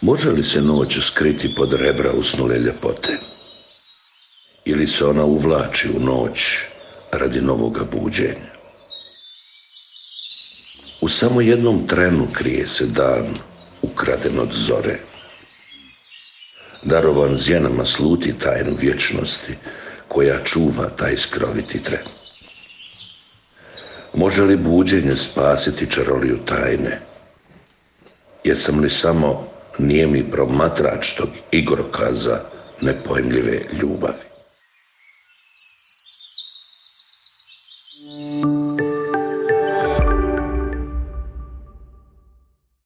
Može li se noć skriti pod rebra usnule ljepote? Ili se ona uvlači u noć radi novoga buđenja? U samo jednom trenu krije se dan ukraden od zore. Darovan zjenama sluti tajnu vječnosti koja čuva taj skroviti tren. Može li buđenje spasiti čaroliju tajne? Jesam li samo nijemi promatrač tog igrokaza nepojmljive ljubavi?